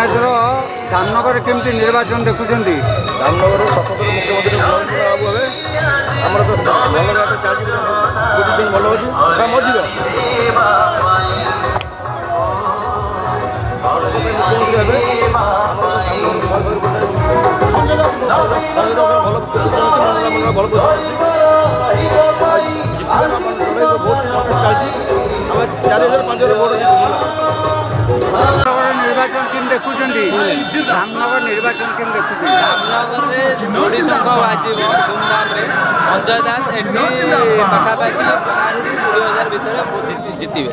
एथर धामनगर केमती निर्वाचन देखुं धामनगर 77 मुख्यमंत्री बाबू हे आम तो भल बाटे चलती पोजिशन भल हो मझिर मुख्यमंत्री हे संजय दास भल भल भोट चलती 4000 5000 भोट निर्वाचन किन देखुं धामनगर निर्वाचन किन देखुं धामनगर में जोड़ी संघ बाजी धूमधाम रे संजय दास एटी पाखापाखि 12,000 भितर जितबे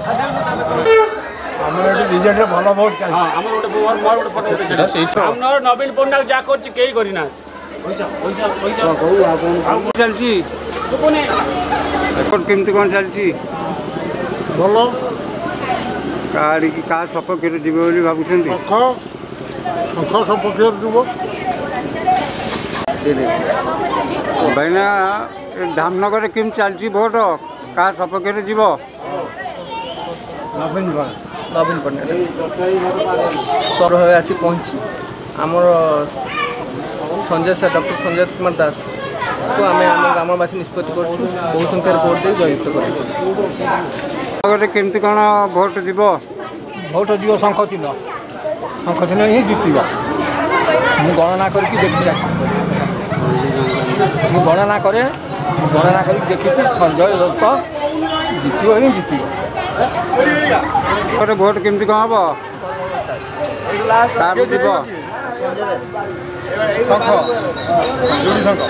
विजेट भल भोट धामनगर नवीन पट्टनायक जहाँ कर चलती केमती कौन चलती भल काड़ी की क्या सपक्ष जी भावुं शंख सपक्ष जीव भाईना धामनगर केम चलती भोट क्या सपक्ष जीव नवीन पट्टनायक भाव आसी पहुँची आमर संजय सर डॉक्टर संजय कुमार दास को आम ग्रामवासी निष्पत्ति कर बहु संख्यार भोट दे जययुक्त कर केमती कौन भोट जीव भोट जीव शंख चिन्ह ही जितवा मु गणना करके देखी मु गणना करे देखी संजय दत्त जितव ही जितव भोट केमती कौन हम जीव शंख